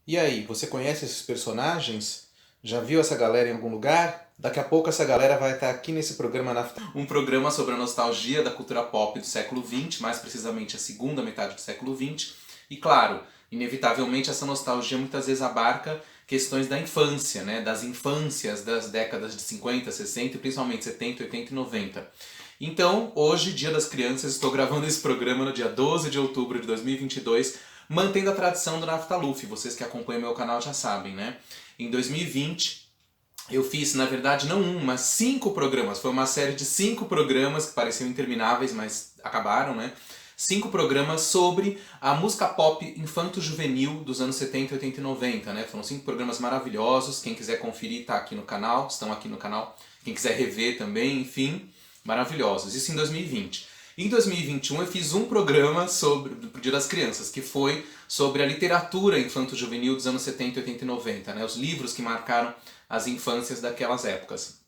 E aí, você conhece esses personagens? Já viu essa galera em algum lugar? Daqui a pouco essa galera vai estar aqui nesse programa na... Um programa sobre a nostalgia da cultura pop do século XX, mais precisamente a segunda metade do século XX. E claro, inevitavelmente essa nostalgia muitas vezes abarca questões da infância, né? Das infâncias das décadas de 50, 60 e principalmente 70, 80 e 90. Então, hoje, Dia das Crianças, estou gravando esse programa no dia 12 de outubro de 2022, mantendo a tradição do Naftaluf. Vocês que acompanham meu canal já sabem, né? Em 2020, eu fiz, na verdade, não um, mas 5 programas. Foi uma série de 5 programas que pareciam intermináveis, mas acabaram, né? 5 programas sobre a música pop infanto-juvenil dos anos 70, 80 e 90, né? Foram 5 programas maravilhosos. Quem quiser conferir tá aqui no canal, estão aqui no canal. Quem quiser rever também, enfim, maravilhosos. Isso em 2020. Em 2021 eu fiz um programa sobre o Dia das Crianças, que foi sobre a literatura infanto-juvenil dos anos 70, 80 e 90, né? Os livros que marcaram as infâncias daquelas épocas.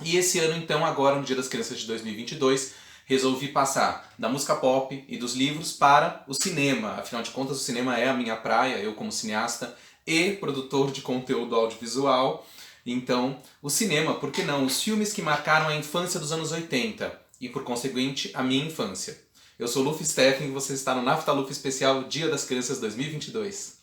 E esse ano, então, agora no Dia das Crianças de 2022, resolvi passar da música pop e dos livros para o cinema. Afinal de contas, o cinema é a minha praia, eu como cineasta e produtor de conteúdo audiovisual. Então, o cinema, por que não? Os filmes que marcaram a infância dos anos 80 e, por conseguinte, a minha infância. Eu sou Luffy Steffen e você está no Naftaluf Especial Dia das Crianças 2022.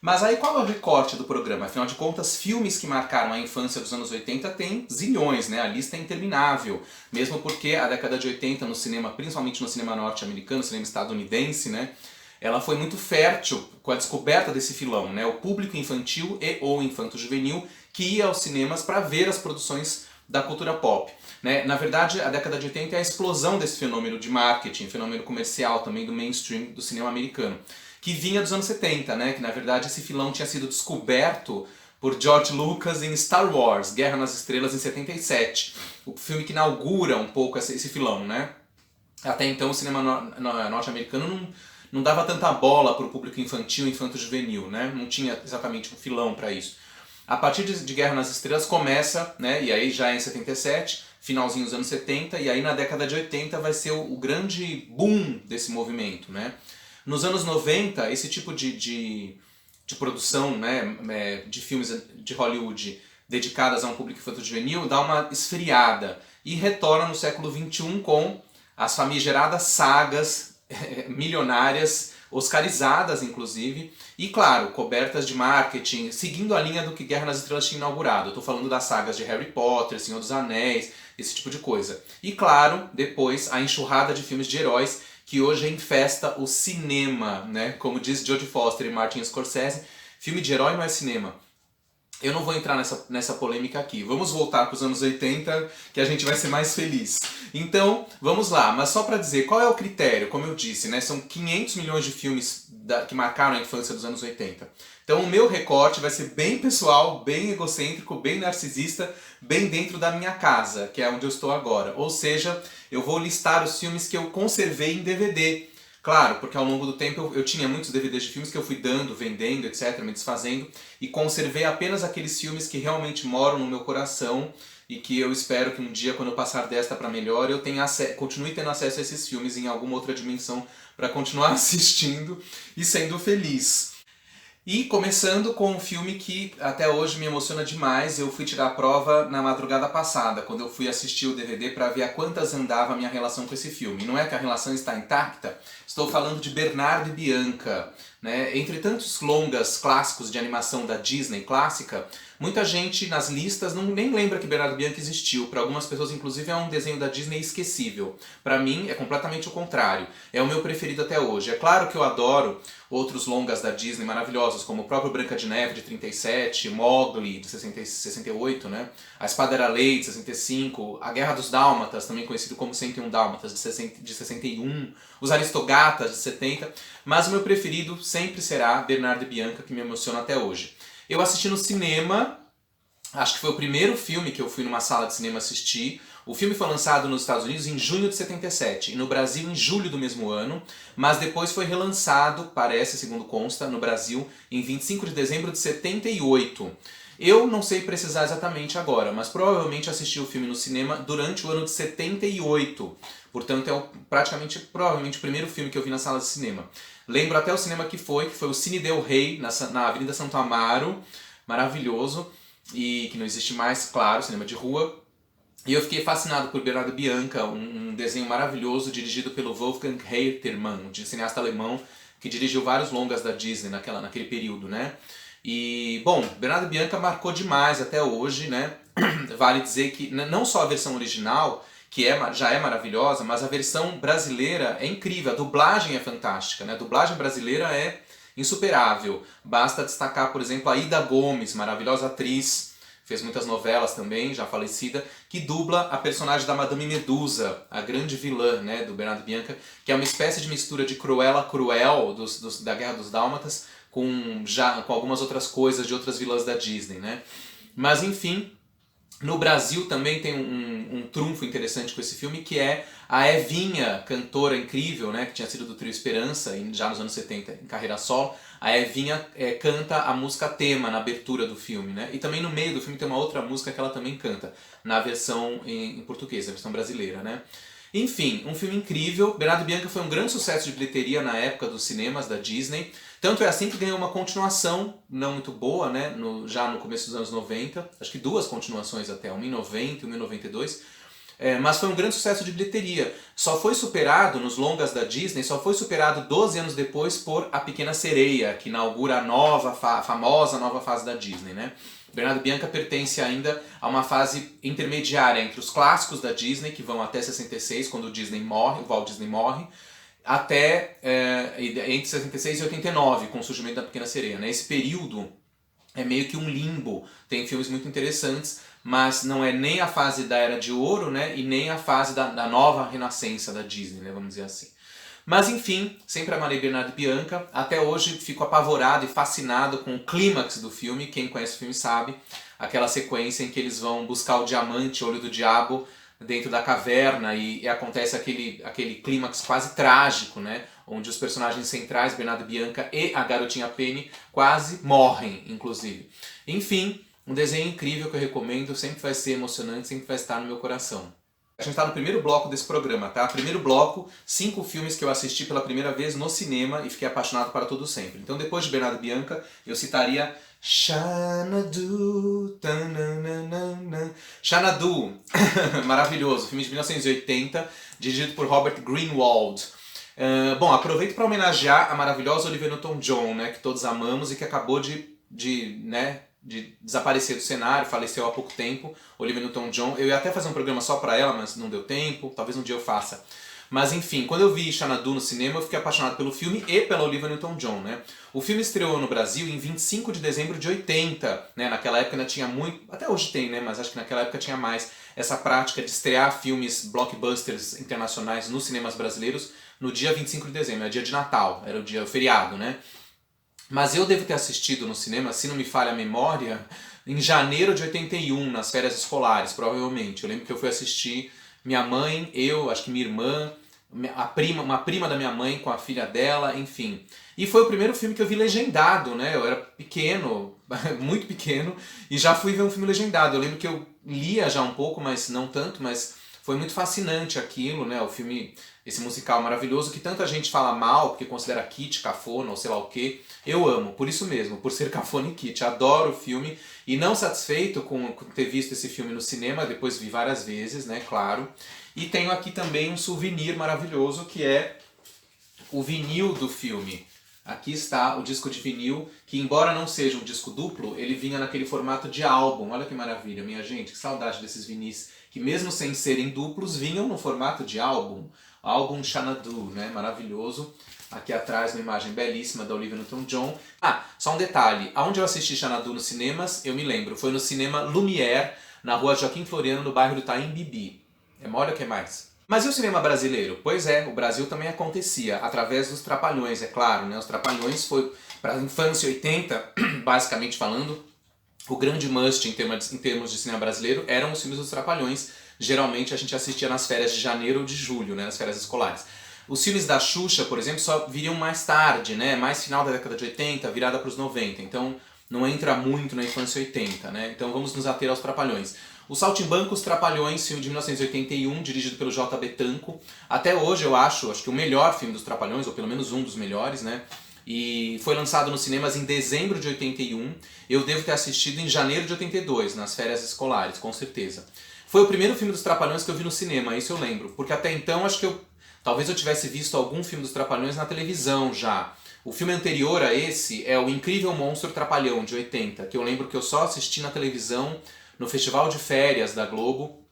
Mas aí qual é o recorte do programa? Afinal de contas, filmes que marcaram a infância dos anos 80 tem zilhões, né? A lista é interminável. Mesmo porque a década de 80 no cinema, principalmente no cinema norte-americano, cinema estadunidense, né? Ela foi muito fértil com a descoberta desse filão, né? O público infantil e ou infanto-juvenil que ia aos cinemas para ver as produções da cultura pop. Né? Na verdade, a década de 80 é a explosão desse fenômeno de marketing, fenômeno comercial também do mainstream do cinema americano, que vinha dos anos 70, né? Que na verdade esse filão tinha sido descoberto por George Lucas em Star Wars, Guerra nas Estrelas, em 77. O filme que inaugura um pouco esse filão, né? Até então o cinema norte-americano não dava tanta bola para o público infantil e infanto-juvenil, né? Não tinha exatamente um filão para isso. A partir de Guerra nas Estrelas começa, né? E aí já é em 77, finalzinho dos anos 70, e aí na década de 80 vai ser o grande boom desse movimento, né? Nos anos 90, esse tipo de produção, né, de filmes de Hollywood dedicadas a um público infanto-juvenil dá uma esfriada e retorna no século XXI com as famigeradas sagas milionárias, oscarizadas inclusive, e claro, cobertas de marketing, seguindo a linha do que Guerra nas Estrelas tinha inaugurado. Eu estou falando das sagas de Harry Potter, Senhor dos Anéis, esse tipo de coisa. E claro, depois a enxurrada de filmes de heróis que hoje infesta o cinema, né? Como diz Jodie Foster e Martin Scorsese, filme de herói não é cinema. Eu não vou entrar nessa polêmica aqui. Vamos voltar para os anos 80, que a gente vai ser mais feliz. Então, vamos lá. Mas só para dizer, qual é o critério? Como eu disse, né? São 500 milhões de filmes que marcaram a infância dos anos 80. Então, o meu recorte vai ser bem pessoal, bem egocêntrico, bem narcisista, bem dentro da minha casa, que é onde eu estou agora. Ou seja, eu vou listar os filmes que eu conservei em DVD. Claro, porque ao longo do tempo eu tinha muitos DVDs de filmes que eu fui dando, vendendo, etc., me desfazendo, e conservei apenas aqueles filmes que realmente moram no meu coração e que eu espero que um dia, quando eu passar desta para melhor, eu continue tendo acesso a esses filmes em alguma outra dimensão para continuar assistindo e sendo feliz. E começando com um filme que até hoje me emociona demais, eu fui tirar a prova na madrugada passada, quando eu fui assistir o DVD para ver a quantas andava a minha relação com esse filme. Não é que a relação está intacta, estou falando de Bernardo e Bianca. Né? Entre tantos longas clássicos de animação da Disney clássica, muita gente nas listas nem lembra que Bernardo e Bianca existiu. Para algumas pessoas, inclusive, é um desenho da Disney esquecível. Para mim, é completamente o contrário. É o meu preferido até hoje. É claro que eu adoro outros longas da Disney maravilhosos, como o próprio Branca de Neve, de 37, Mowgli, de 68, né? A Espada Era Lei, de 65, A Guerra dos Dálmatas, também conhecido como 101 Dálmatas, de 61, Os Aristogatas, de 70, mas o meu preferido sempre será Bernardo e Bianca, que me emociona até hoje. Eu assisti no cinema, acho que foi o primeiro filme que eu fui numa sala de cinema assistir. O filme foi lançado nos Estados Unidos em junho de 77 e no Brasil em julho do mesmo ano, mas depois foi relançado, parece, segundo consta, no Brasil em 25 de dezembro de 78. Eu não sei precisar exatamente agora, mas provavelmente assisti o filme no cinema durante o ano de 78. Portanto, é provavelmente o primeiro filme que eu vi na sala de cinema. Lembro até o cinema que foi o Cine Del Rey, na Avenida Santo Amaro, maravilhoso, e que não existe mais, claro, cinema de rua. E eu fiquei fascinado por Bernardo Bianca, um desenho maravilhoso dirigido pelo Wolfgang Reitermann, um cineasta alemão que dirigiu vários longas da Disney naquele período, né? E, bom, Bernardo Bianca marcou demais até hoje, né? Vale dizer que não só a versão original, que já é maravilhosa, mas a versão brasileira é incrível, a dublagem é fantástica, né? A dublagem brasileira é insuperável. Basta destacar, por exemplo, a Ida Gomes, maravilhosa atriz, fez muitas novelas também, já falecida, que dubla a personagem da Madame Medusa, a grande vilã, né, do Bernardo Bianca, que é uma espécie de mistura de Cruella Cruel, da Guerra dos Dálmatas, com algumas outras coisas de outras vilãs da Disney, né? Mas enfim, no Brasil também tem um trunfo interessante com esse filme, que é a Evinha, cantora incrível, né, que tinha sido do Trio Esperança, já nos anos 70, em carreira solo. A Evinha canta a música tema na abertura do filme, né? E também no meio do filme tem uma outra música que ela também canta, na versão em português, a versão brasileira, né? Enfim, um filme incrível. Bernardo Bianca foi um grande sucesso de bilheteria na época dos cinemas da Disney. Tanto é assim que ganhou uma continuação não muito boa, né? Já no começo dos anos 90. Acho que 2 continuações até, uma em 90 e uma em 92. Mas foi um grande sucesso de bilheteria. Só foi superado, nos longas da Disney, só foi superado 12 anos depois por A Pequena Sereia, que inaugura a famosa nova fase da Disney, né? Bernardo Bianca pertence ainda a uma fase intermediária entre os clássicos da Disney, que vão até 66, quando o Walt Disney morre, até entre 66 e 89, com o surgimento da Pequena Sereia, né? Esse período é meio que um limbo, tem filmes muito interessantes, mas não é nem a fase da Era de Ouro, né? E nem a fase da nova renascença da Disney, né? Vamos dizer assim. Mas enfim, sempre amei Bernardo Bianca, até hoje fico apavorado e fascinado com o clímax do filme. Quem conhece o filme sabe, aquela sequência em que eles vão buscar o diamante, olho do diabo, dentro da caverna, e acontece aquele clímax quase trágico, né? Onde os personagens centrais, Bernardo Bianca e a garotinha Penny, quase morrem, inclusive. Enfim, um desenho incrível que eu recomendo, sempre vai ser emocionante, sempre vai estar no meu coração. A gente está no primeiro bloco desse programa, tá? Primeiro bloco, 5 filmes que eu assisti pela primeira vez no cinema e fiquei apaixonado para todo sempre. Então, depois de Bernardo Bianca, eu citaria Xanadu. Xanadu, maravilhoso, filme de 1980, dirigido por Robert Greenwald. Bom, aproveito para homenagear a maravilhosa Olivia Newton-John, né, que todos amamos e que acabou de desaparecer do cenário, faleceu há pouco tempo, Olivia Newton-John. Eu ia até fazer um programa só pra ela, mas não deu tempo, talvez um dia eu faça. Mas enfim, quando eu vi Xanadu no cinema, eu fiquei apaixonado pelo filme e pela Olivia Newton-John, né? O filme estreou no Brasil em 25 de dezembro de 80, né? Naquela época ainda tinha muito, até hoje tem, né? Mas acho que naquela época tinha mais essa prática de estrear filmes blockbusters internacionais nos cinemas brasileiros no dia 25 de dezembro, era dia de Natal, era o feriado, né? Mas eu devo ter assistido no cinema, se não me falha a memória, em janeiro de 81, nas férias escolares, provavelmente. Eu lembro que eu fui assistir minha mãe, eu, acho que minha irmã, uma prima da minha mãe com a filha dela, enfim. E foi o primeiro filme que eu vi legendado, né? Eu era pequeno, muito pequeno, e já fui ver um filme legendado. Eu lembro que eu lia já um pouco, mas não tanto, mas foi muito fascinante aquilo, né? O filme, esse musical maravilhoso, que tanta gente fala mal, porque considera kitsch, cafona, ou sei lá o quê. Eu amo, por isso mesmo, por ser cafona e kitsch. Adoro o filme, e não satisfeito com ter visto esse filme no cinema, depois vi várias vezes, né? Claro. E tenho aqui também um souvenir maravilhoso, que é o vinil do filme. Aqui está o disco de vinil, que embora não seja um disco duplo, ele vinha naquele formato de álbum. Olha que maravilha, minha gente, que saudade desses vinis, que mesmo sem serem duplos, vinham no formato de álbum. Álbum Xanadu, né? Maravilhoso. Aqui atrás uma imagem belíssima da Olivia Newton-John. Ah, só um detalhe, aonde eu assisti Xanadu nos cinemas, eu me lembro, foi no cinema Lumière, na rua Joaquim Floriano, no bairro do Itaim Bibi. Olha o que mais. Mas e o cinema brasileiro? Pois é, o Brasil também acontecia, através dos Trapalhões, é claro, né? Os Trapalhões foi para a infância 80, basicamente falando, o grande must em termos de cinema brasileiro eram os filmes dos Trapalhões. Geralmente a gente assistia nas férias de janeiro ou de julho, né? Nas férias escolares. Os filmes da Xuxa, por exemplo, só viriam mais tarde, né? Mais final da década de 80, virada para os 90. Então não entra muito na infância 80, né? Então vamos nos ater aos Trapalhões. Os Saltimbancos Trapalhões, filme de 1981, dirigido pelo J.B. Tanco. Até hoje eu acho que o melhor filme dos Trapalhões, ou pelo menos um dos melhores, né? E foi lançado nos cinemas em dezembro de 81. Eu devo ter assistido em janeiro de 82, nas férias escolares, com certeza. Foi o primeiro filme dos Trapalhões que eu vi no cinema, isso eu lembro. Porque até então acho que talvez eu tivesse visto algum filme dos Trapalhões na televisão já. O filme anterior a esse é O Incrível Monstro Trapalhão, de 80, que eu lembro que eu só assisti na televisão no Festival de Férias da Globo,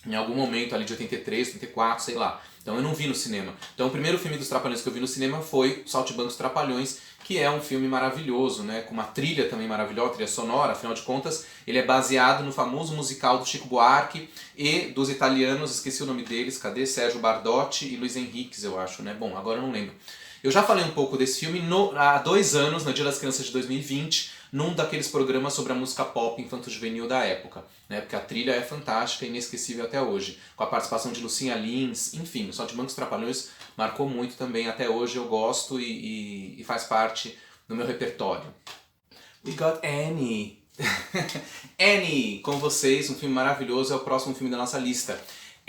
em algum momento ali de 83, 84, sei lá. Então eu não vi no cinema. Então o primeiro filme dos Trapalhões que eu vi no cinema foi Saltimbancos Trapalhões, que é um filme maravilhoso, né? Com uma trilha também maravilhosa, trilha sonora, afinal de contas, ele é baseado no famoso musical do Chico Buarque e dos italianos, esqueci o nome deles, cadê? Sérgio Bardotti e Luiz Henriques, eu acho, né? Bom, agora eu não lembro. Eu já falei um pouco desse filme há 2 anos, no Dia das Crianças de 2020, num daqueles programas sobre a música pop infanto-juvenil da época, né? Porque a trilha é fantástica e inesquecível até hoje, com a participação de Lucinha Lins, enfim, o Saltimbancos Trapalhões marcou muito também, até hoje eu gosto e faz parte do meu repertório. We got Annie! Annie, com vocês, um filme maravilhoso, é o próximo filme da nossa lista.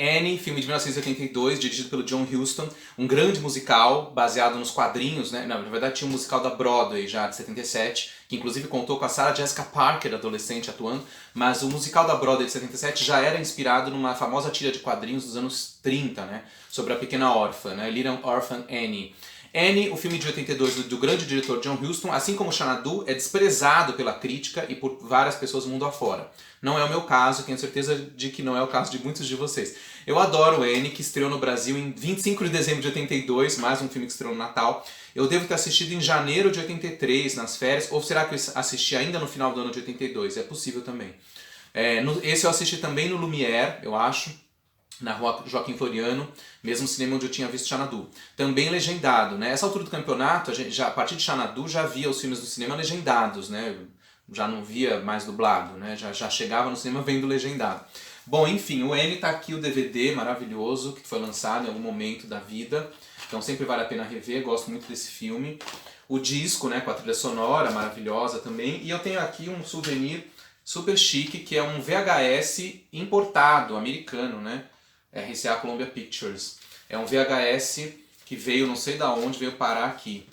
Annie, filme de 1982, dirigido pelo John Huston, um grande musical baseado nos quadrinhos, né? Não, na verdade tinha um musical da Broadway já de 77, que inclusive contou com a Sarah Jessica Parker, adolescente, atuando, mas o musical da Broadway de 77 já era inspirado numa famosa tira de quadrinhos dos anos 30, né? Sobre a pequena órfã, né? Little Orphan Annie. Annie, o filme de 82 do grande diretor John Huston, assim como Xanadu, é desprezado pela crítica e por várias pessoas mundo afora. Não é o meu caso, tenho certeza de que não é o caso de muitos de vocês. Eu adoro Annie, que estreou no Brasil em 25 de dezembro de 82, mais um filme que estreou no Natal. Eu devo ter assistido em janeiro de 83, nas férias, ou será que eu assisti ainda no final do ano de 82? É possível também. Esse eu assisti também no Lumière, eu acho, na Rua Joaquim Floriano, mesmo cinema onde eu tinha visto Xanadu. Também legendado, né? Essa altura do campeonato, a partir de Xanadu já via os filmes do cinema legendados, né? Já não via mais dublado, né? Já chegava no cinema vendo legendado. Bom, enfim, o Annie tá aqui, o DVD maravilhoso, que foi lançado em algum momento da vida. Então sempre vale a pena rever, gosto muito desse filme. O disco, né, com a trilha sonora maravilhosa também. E eu tenho aqui um souvenir super chique, que é um VHS importado, americano, né? RCA Columbia Pictures. É um VHS que veio, não sei da onde, veio parar aqui.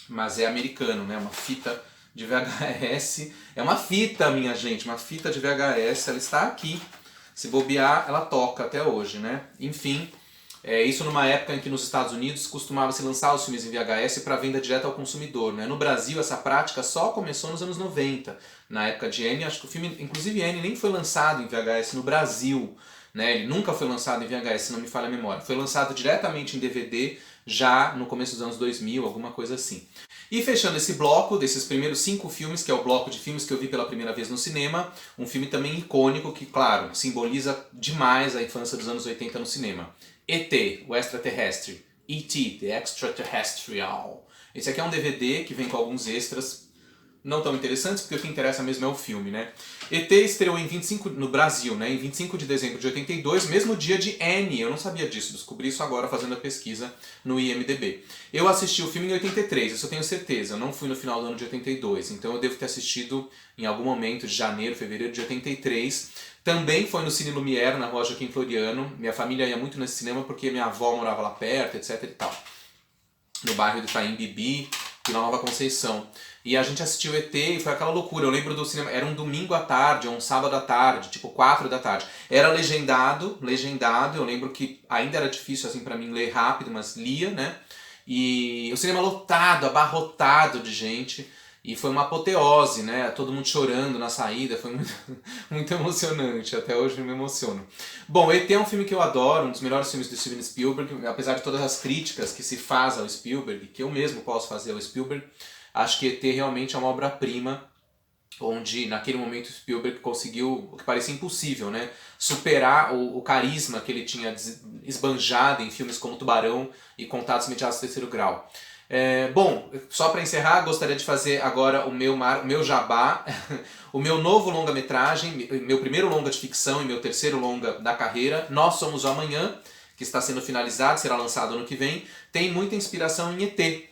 Mas é americano, né? Uma fita de VHS. É uma fita, minha gente, uma fita de VHS. Ela está aqui. Se bobear, ela toca até hoje, né? Enfim, isso numa época em que nos Estados Unidos costumava se lançar os filmes em VHS para venda direta ao consumidor, né? No Brasil, essa prática só começou nos anos 90. Na época de Annie, acho que o filme, inclusive Annie, nem foi lançado em VHS no Brasil. Né? Ele nunca foi lançado em VHS, se não me falha a memória. Foi lançado diretamente em DVD já no começo dos anos 2000, alguma coisa assim. E fechando esse bloco, desses primeiros 5 filmes, que é o bloco de filmes que eu vi pela primeira vez no cinema, um filme também icônico que, claro, simboliza demais a infância dos anos 80 no cinema. E.T., o extraterrestre. E.T., The Extraterrestrial. Esse aqui é um DVD que vem com alguns extras não tão interessantes, porque o que interessa mesmo é o filme, né? E.T. estreou em 25, no Brasil, né? Em 25 de dezembro de 82, mesmo dia de Annie. Eu não sabia disso, descobri isso agora fazendo a pesquisa no IMDb. Eu assisti o filme em 83, isso eu tenho certeza. Eu não fui no final do ano de 82, então eu devo ter assistido em algum momento de janeiro, fevereiro de 83. Também foi no Cine Lumière, na Rua Joaquim Floriano. Minha família ia muito nesse cinema porque minha avó morava lá perto, etc e tal. No bairro do Itaim Bibi, Vila Nova Conceição. E a gente assistiu ET e foi aquela loucura. Eu lembro do cinema, era um domingo à tarde, ou um sábado à tarde, tipo 4 da tarde. Era legendado, eu lembro que ainda era difícil assim para mim ler rápido, mas lia, né? E o cinema lotado, abarrotado de gente. E foi uma apoteose, né? Todo mundo chorando na saída, foi muito, muito emocionante, até hoje eu me emociono. Bom, ET é um filme que eu adoro, um dos melhores filmes do Steven Spielberg, apesar de todas as críticas que se faz ao Spielberg, que eu mesmo posso fazer ao Spielberg, acho que ET realmente é uma obra-prima, onde naquele momento o Spielberg conseguiu, o que parecia impossível, né? Superar o carisma que ele tinha esbanjado em filmes como Tubarão e Contatos Imediatos do Terceiro Grau. Bom, só para encerrar, gostaria de fazer agora o meu jabá, o meu novo longa-metragem, meu primeiro longa de ficção e meu terceiro longa da carreira, Nós Somos o Amanhã, que está sendo finalizado, será lançado ano que vem, tem muita inspiração em ET.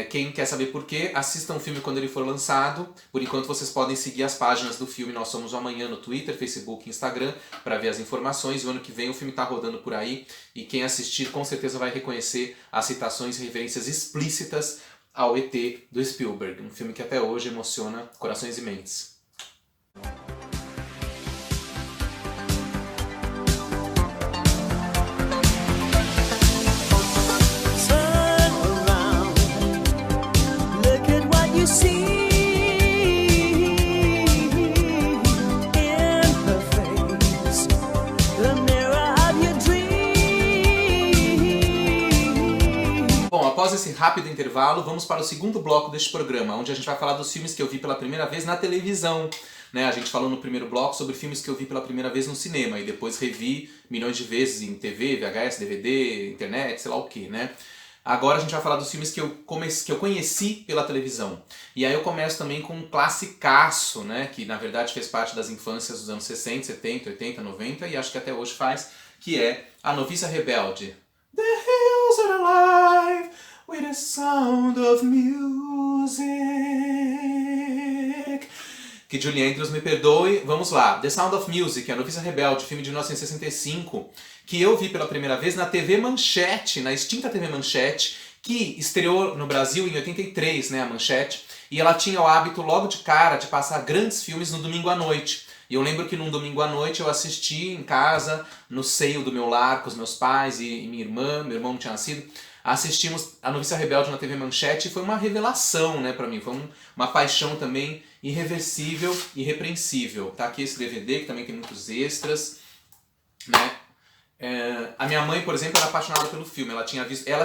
Quem quer saber por quê, assistam o filme quando ele for lançado. Por enquanto vocês podem seguir as páginas do filme Nós Somos o Amanhã no Twitter, Facebook e Instagram para ver as informações. O ano que vem o filme está rodando por aí e quem assistir com certeza vai reconhecer as citações e referências explícitas ao ET do Spielberg. Um filme que até hoje emociona corações e mentes. Bom, após esse rápido intervalo, vamos para o segundo bloco deste programa, onde a gente vai falar dos filmes que eu vi pela primeira vez na televisão. Né? A gente falou no primeiro bloco sobre filmes que eu vi pela primeira vez no cinema e depois revi milhões de vezes em TV, VHS, DVD, internet, sei lá o que, né? Agora a gente vai falar dos filmes que eu conheci pela televisão. E aí eu começo também com um classicaço, né? Que na verdade fez parte das infâncias dos anos 60, 70, 80, 90 e acho que até hoje faz, que é A Noviça Rebelde. The hills are alive with the sound of music. Que Julie Andrews me perdoe. Vamos lá. The Sound of Music, A Noviça Rebelde, filme de 1965, que eu vi pela primeira vez na TV Manchete, na extinta TV Manchete, que estreou no Brasil em 83, né, a Manchete, e ela tinha o hábito logo de cara de passar grandes filmes no domingo à noite. E eu lembro que num domingo à noite eu assisti em casa, no seio do meu lar, com os meus pais e minha irmã, meu irmão não tinha nascido, assistimos A Noviça Rebelde na TV Manchete e foi uma revelação, né, pra mim, foi uma paixão também irreversível e irrepreensível. Tá aqui esse DVD que também tem muitos extras, né. A minha mãe, por exemplo, era apaixonada pelo filme, ela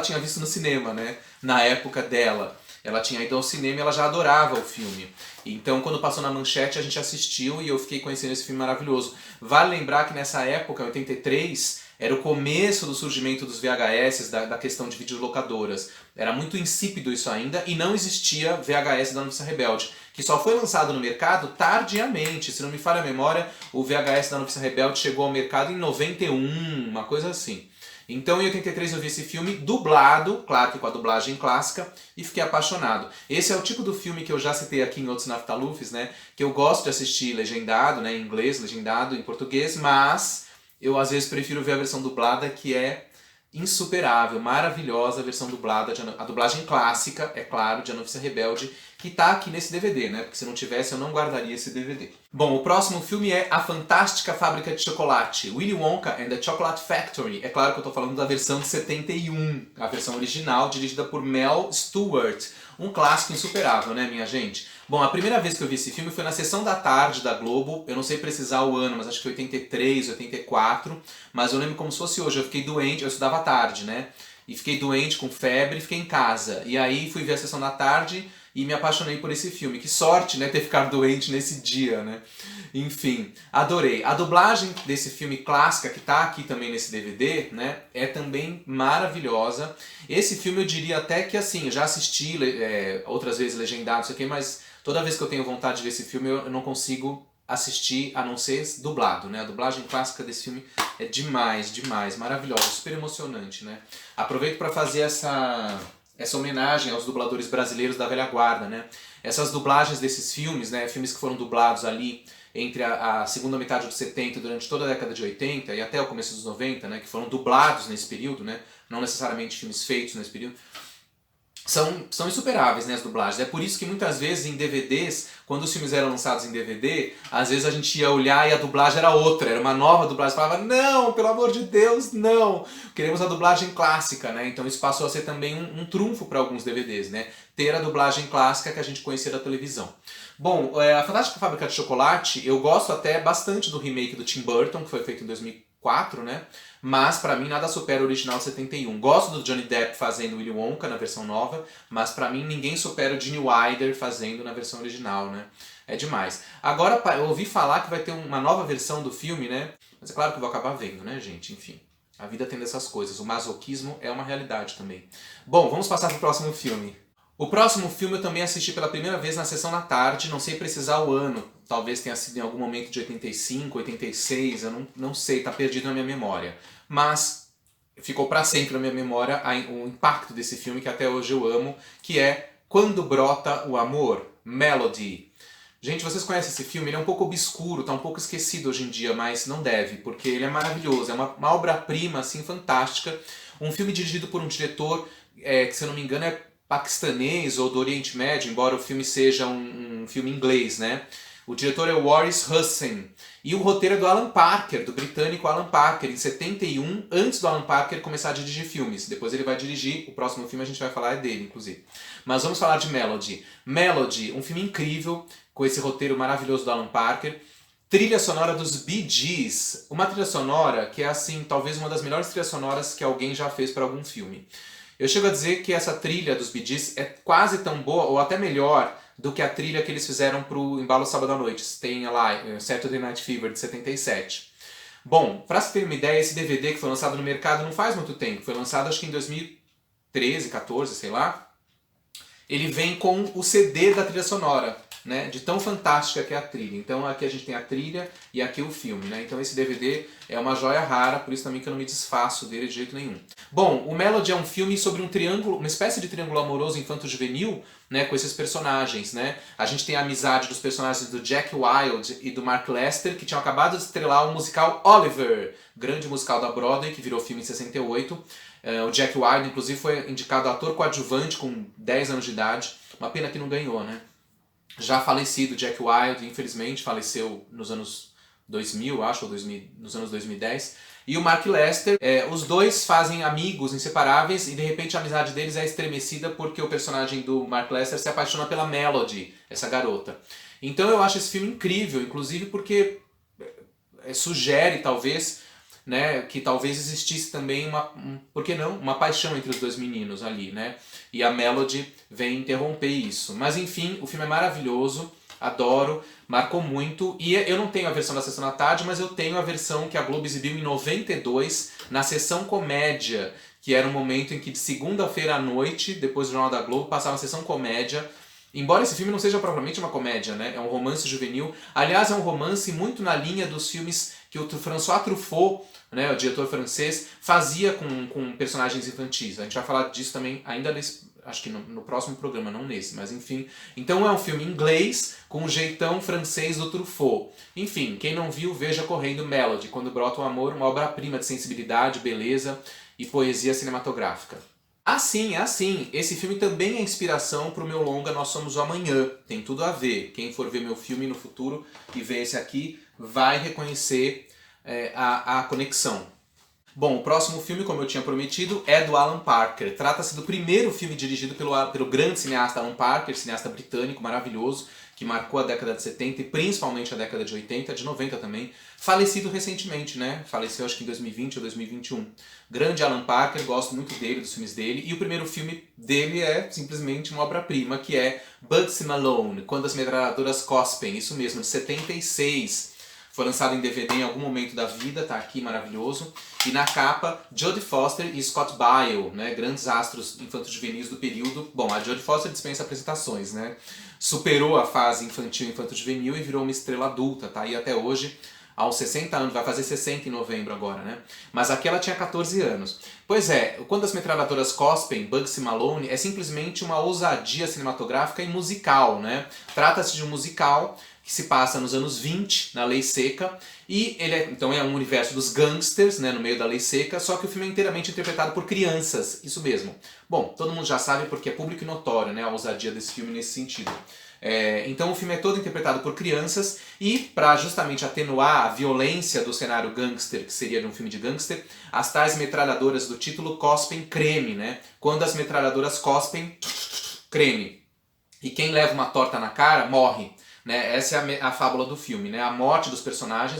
tinha visto no cinema, né, na época dela. Ela tinha ido ao cinema e ela já adorava o filme. Então, quando passou na Manchete, a gente assistiu e eu fiquei conhecendo esse filme maravilhoso. Vale lembrar que nessa época, em 83, era o começo do surgimento dos VHS, da questão de videolocadoras. Era muito insípido isso ainda e não existia VHS da Noviça Rebelde, que só foi lançado no mercado tardiamente. Se não me falha a memória, o VHS da Noviça Rebelde chegou ao mercado em 91, uma coisa assim. Então em 83 eu vi esse filme dublado, claro que com a dublagem clássica, e fiquei apaixonado. Esse é o tipo do filme que eu já citei aqui em outros Naftalufes, né? Que eu gosto de assistir legendado, né, em inglês, legendado em português, mas eu às vezes prefiro ver a versão dublada, que é insuperável, maravilhosa a versão dublada, a dublagem clássica, é claro, de A Noviça Rebelde, que tá aqui nesse DVD, né? Porque se não tivesse eu não guardaria esse DVD. Bom, o próximo filme é A Fantástica Fábrica de Chocolate, Willy Wonka and the Chocolate Factory. É claro que eu tô falando da versão de 71, a versão original, dirigida por Mel Stuart. Um clássico insuperável, né, minha gente? Bom, a primeira vez que eu vi esse filme foi na sessão da tarde da Globo, eu não sei precisar o ano, mas acho que 83, 84, mas eu lembro como se fosse hoje, eu fiquei doente, eu estudava à tarde, né? E fiquei doente, com febre, e fiquei em casa. E aí fui ver a sessão da tarde e me apaixonei por esse filme. Que sorte, né, ter ficado doente nesse dia, né? Enfim, adorei. A dublagem desse filme clássica, que tá aqui também nesse DVD, né, é também maravilhosa. Esse filme eu diria até que, assim, eu já assisti outras vezes legendado, não sei o quê, mas toda vez que eu tenho vontade de ver esse filme eu não consigo assistir a não ser dublado, né? A dublagem clássica desse filme é demais, demais, maravilhosa, super emocionante, né? Aproveito para fazer essa homenagem aos dubladores brasileiros da velha guarda, né? Essas dublagens desses filmes, né? Filmes que foram dublados ali entre a segunda metade dos 70 durante toda a década de 80 e até o começo dos 90, né? Que foram dublados nesse período, né? Não necessariamente filmes feitos nesse período. São insuperáveis, né, as dublagens. É por isso que muitas vezes em DVDs, quando os filmes eram lançados em DVD, às vezes a gente ia olhar e a dublagem era outra, era uma nova dublagem. Você falava, não, pelo amor de Deus, não! Queremos a dublagem clássica, né? Então isso passou a ser também um trunfo para alguns DVDs, né? Ter a dublagem clássica que a gente conhecia da televisão. Bom, a Fantástica Fábrica de Chocolate, eu gosto até bastante do remake do Tim Burton, que foi feito em 2004, né? Mas pra mim nada supera o original de 71. Gosto do Johnny Depp fazendo Willy Wonka na versão nova, mas pra mim ninguém supera o Gene Wilder fazendo na versão original, né? É demais. Agora eu ouvi falar que vai ter uma nova versão do filme, né? Mas é claro que eu vou acabar vendo, né, gente? Enfim, a vida tem dessas coisas. O masoquismo é uma realidade também. Bom, vamos passar pro próximo filme. O próximo filme eu também assisti pela primeira vez na sessão da tarde, não sei precisar o ano, talvez tenha sido em algum momento de 85, 86, eu não sei, tá perdido na minha memória. Mas ficou para sempre na minha memória o impacto desse filme que até hoje eu amo, que é Quando Brota o Amor, Melody. Gente, vocês conhecem esse filme? Ele é um pouco obscuro, tá um pouco esquecido hoje em dia, mas não deve, porque ele é maravilhoso, é uma obra-prima, assim, fantástica. Um filme dirigido por um diretor que, se eu não me engano, é paquistanês ou do Oriente Médio, embora o filme seja um filme inglês, né? O diretor é o Waris Hussein. E o roteiro é do Alan Parker, do britânico Alan Parker, em 71, antes do Alan Parker começar a dirigir filmes. Depois ele vai dirigir, o próximo filme a gente vai falar é dele, inclusive. Mas vamos falar de Melody. Melody, um filme incrível, com esse roteiro maravilhoso do Alan Parker. Trilha sonora dos Bee Gees. Uma trilha sonora que é, assim, talvez uma das melhores trilhas sonoras que alguém já fez para algum filme. Eu chego a dizer que essa trilha dos Bee Gees é quase tão boa, ou até melhor, do que a trilha que eles fizeram pro Embalo Sábado à Noite. Tem lá, Saturday Night Fever, de 77. Bom, pra você ter uma ideia, esse DVD que foi lançado no mercado não faz muito tempo. Foi lançado acho que em 2013, 14, sei lá. Ele vem com o CD da trilha sonora, né? De tão fantástica que é a trilha. Então aqui a gente tem a trilha e aqui o filme, né? Então esse DVD é uma joia rara, por isso também que eu não me desfaço dele de jeito nenhum. Bom, o Melody é um filme sobre um triângulo, uma espécie de triângulo amoroso infanto-juvenil, né, com esses personagens, né? A gente tem a amizade dos personagens do Jack Wilde e do Mark Lester, que tinham acabado de estrelar o musical Oliver, grande musical da Broadway, que virou filme em 68. O Jack Wilde, inclusive, foi indicado ator coadjuvante com 10 anos de idade. Uma pena que não ganhou, né? Já falecido Jack Wilde, infelizmente, faleceu nos anos 2000, acho, ou nos anos 2010. E o Mark Lester, os dois fazem amigos inseparáveis e de repente a amizade deles é estremecida porque o personagem do Mark Lester se apaixona pela Melody, essa garota. Então eu acho esse filme incrível, inclusive porque sugere talvez, né, que talvez existisse também por que não, uma paixão entre os dois meninos ali, né? E a Melody vem interromper isso. Mas enfim, o filme é maravilhoso, adoro, marcou muito. E eu não tenho a versão da Sessão da Tarde, mas eu tenho a versão que a Globo exibiu em 92, na Sessão Comédia, que era um momento em que de segunda-feira à noite, depois do Jornal da Globo, passava a Sessão Comédia. Embora esse filme não seja propriamente uma comédia, né? É um romance juvenil. Aliás, é um romance muito na linha dos filmes que o François Truffaut, né, o diretor francês, fazia com personagens infantis. A gente vai falar disso também ainda acho que no próximo programa, não nesse, mas enfim. Então é um filme inglês com o jeitão francês do Truffaut. Enfim, quem não viu, veja correndo Melody, Quando Brota o Amor, uma obra-prima de sensibilidade, beleza e poesia cinematográfica. Assim, esse filme também é inspiração para o meu longa Nós Somos o Amanhã. Tem tudo a ver. Quem for ver meu filme no futuro e ver esse aqui, vai reconhecer a conexão. Bom, o próximo filme, como eu tinha prometido, é do Alan Parker. Trata-se do primeiro filme dirigido pelo grande cineasta Alan Parker, cineasta britânico maravilhoso, que marcou a década de 70 e principalmente a década de 80, de 90 também. Falecido recentemente, né? Faleceu acho que em 2020 ou 2021. Grande Alan Parker, gosto muito dele, dos filmes dele. E o primeiro filme dele é simplesmente uma obra-prima, que é Bugsy Malone, Quando as Metralhadoras Cospem. Isso mesmo, de 76. Foi lançado em DVD em algum momento da vida, tá aqui, maravilhoso. E na capa, Jodie Foster e Scott Baio, né, grandes astros infanto-juvenis do período. Bom, a Jodie Foster dispensa apresentações, né? Superou a fase infantil e infanto-juvenil e virou uma estrela adulta, tá aí até hoje, aos 60 anos, vai fazer 60 em novembro agora, né? Mas aqui ela tinha 14 anos. Pois é, Quando as Metralhadoras Cospem, Bugsy Malone, é simplesmente uma ousadia cinematográfica e musical, né? Trata-se de um musical que se passa nos anos 20, na Lei Seca, e ele então é um universo dos gangsters, né, no meio da Lei Seca, só que o filme é inteiramente interpretado por crianças, isso mesmo. Bom, todo mundo já sabe porque é público e notório, né, a ousadia desse filme nesse sentido. Então o filme é todo interpretado por crianças e, para justamente atenuar a violência do cenário gangster, que seria de um filme de gangster, as tais metralhadoras do título cospem creme, né? Quando as metralhadoras cospem creme. E quem leva uma torta na cara morre. Né? Essa é a fábula do filme, né? A morte dos personagens,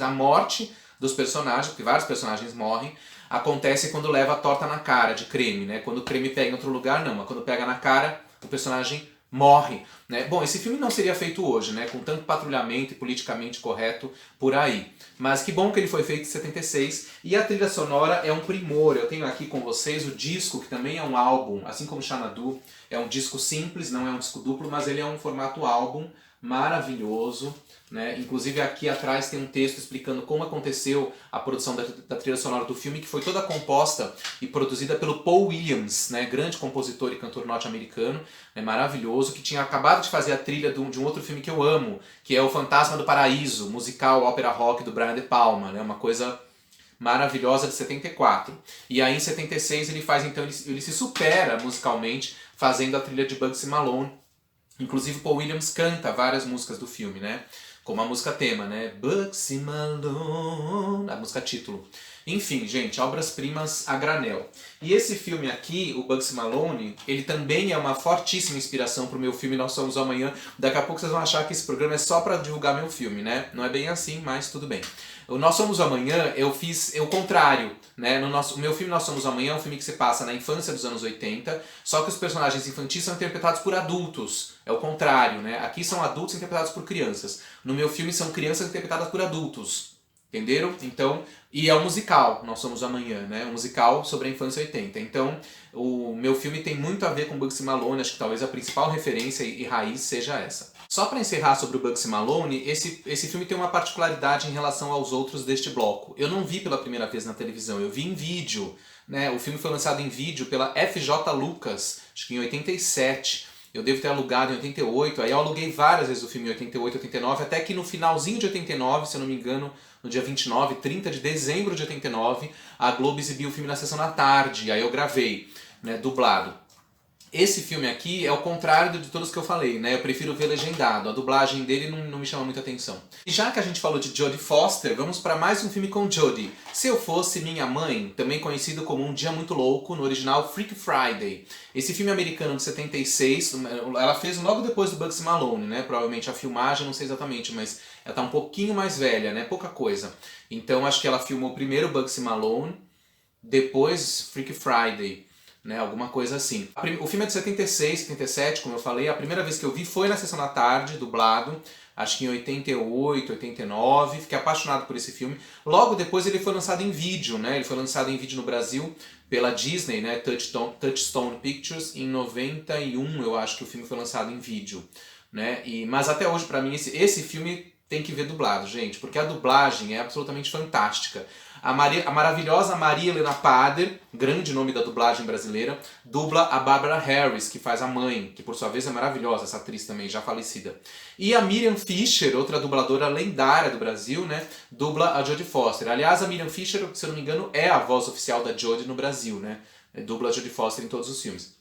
porque vários personagens morrem, acontece quando leva a torta na cara de creme, né? Quando o creme pega em outro lugar, não, mas quando pega na cara, o personagem morre, né? Bom, esse filme não seria feito hoje, né? Com tanto patrulhamento e politicamente correto por aí. Mas que bom que ele foi feito em 76 e a trilha sonora é um primor. Eu tenho aqui com vocês o disco, que também é um álbum, assim como Xanadu, é um disco simples, não é um disco duplo, mas ele é um formato álbum, maravilhoso, né? Inclusive aqui atrás tem um texto explicando como aconteceu a produção da trilha sonora do filme, que foi toda composta e produzida pelo Paul Williams, né? Grande compositor e cantor norte-americano, né? Maravilhoso, que tinha acabado de fazer a trilha de um outro filme que eu amo, que é O Fantasma do Paraíso, musical ópera rock do Brian De Palma, né? Uma coisa maravilhosa, de 74. E aí em 76 ele faz, então, ele se supera musicalmente fazendo a trilha de Bugsy Malone. Inclusive Paul Williams canta várias músicas do filme, né? Como a música tema, né? Bugsy Malone, a música título. Enfim, gente, obras-primas a granel. E esse filme aqui, o Bugsy Malone, ele também é uma fortíssima inspiração pro meu filme Nós Somos o Amanhã. Daqui a pouco vocês vão achar que esse programa é só pra divulgar meu filme, né? Não é bem assim, mas tudo bem. O Nós Somos o Amanhã, eu fiz o contrário, né? O meu filme Nós Somos o Amanhã é um filme que se passa na infância dos anos 80, só que os personagens infantis são interpretados por adultos. É o contrário, né? Aqui são adultos interpretados por crianças. No meu filme são crianças interpretadas por adultos. Entenderam? Então, e é um musical, Nós Somos o Amanhã, né? Um musical sobre a infância 80. Então, o meu filme tem muito a ver com Bugsy Malone, acho que talvez a principal referência e raiz seja essa. Só para encerrar sobre o Bugsy Malone, esse filme tem uma particularidade em relação aos outros deste bloco. Eu não vi pela primeira vez na televisão, eu vi em vídeo, né? O filme foi lançado em vídeo pela FJ Lucas, acho que em 87. Eu devo ter alugado em 88, aí eu aluguei várias vezes o filme em 88, 89, até que no finalzinho de 89, se eu não me engano, no dia 29, 30 de dezembro de 89, a Globo exibiu o filme na sessão da tarde, aí eu gravei, né, dublado. Esse filme aqui é o contrário de todos que eu falei, né? Eu prefiro ver legendado. A dublagem dele não me chama muita atenção. E já que a gente falou de Jodie Foster, vamos para mais um filme com Jodie. Se Eu Fosse Minha Mãe, também conhecido como Um Dia Muito Louco, no original Freaky Friday. Esse filme americano de 76, ela fez logo depois do Bugsy Malone, né? Provavelmente a filmagem, não sei exatamente, mas ela tá um pouquinho mais velha, né? Pouca coisa. Então acho que ela filmou primeiro Bugsy Malone, depois Freaky Friday. Né, alguma coisa assim. O filme é de 76, 77, como eu falei. A primeira vez que eu vi foi na sessão da tarde, dublado. Acho que em 88, 89. Fiquei apaixonado por esse filme. Logo depois ele foi lançado em vídeo, né? Ele foi lançado em vídeo no Brasil pela Disney, né? Touchstone Pictures. Em 91, eu acho que o filme foi lançado em vídeo. Né? Mas até hoje, pra mim, esse filme tem que ver dublado, gente. Porque a dublagem é absolutamente fantástica. A maravilhosa Maria Helena Pader, grande nome da dublagem brasileira, dubla a Barbara Harris, que faz a mãe, que por sua vez é maravilhosa, essa atriz também, já falecida. E a Miriam Fisher, outra dubladora lendária do Brasil, né, dubla a Jodie Foster. Aliás, a Miriam Fisher, se eu não me engano, é a voz oficial da Jodie no Brasil, né? Dubla a Jodie Foster em todos os filmes.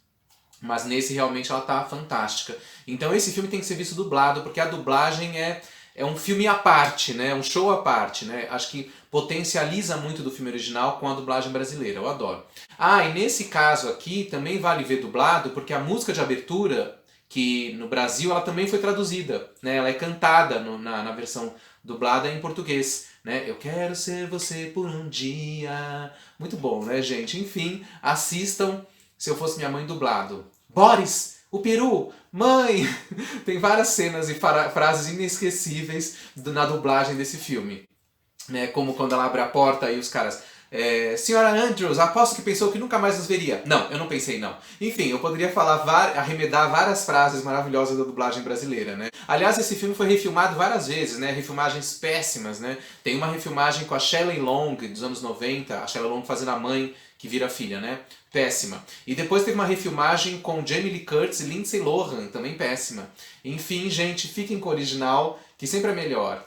Mas nesse realmente ela tá fantástica. Então esse filme tem que ser visto dublado, porque a dublagem é um filme à parte, né? Um show à parte, né? Acho que potencializa muito do filme original com a dublagem brasileira. Eu adoro. Ah, e nesse caso aqui também vale ver dublado, porque a música de abertura, que no Brasil ela também foi traduzida, né? Ela é cantada na versão dublada em português, né? Eu quero ser você por um dia. Muito bom, né, gente? Enfim, assistam Se Eu Fosse Minha Mãe dublado. Boris! O peru! Mãe! Tem várias cenas e frases inesquecíveis na dublagem desse filme. Né? Como quando ela abre a porta e os caras... Senhora Andrews, aposto que pensou que nunca mais nos veria. Não, eu não pensei não. Enfim, eu poderia arremedar várias frases maravilhosas da dublagem brasileira, né? Aliás, esse filme foi refilmado várias vezes, né? Refilmagens péssimas, né? Tem uma refilmagem com a Shelley Long, dos anos 90, a Shelley Long fazendo a mãe que vira filha, né? Péssima. E depois teve uma refilmagem com Jamie Lee Curtis e Lindsay Lohan, também péssima. Enfim, gente, fiquem com o original, que sempre é melhor.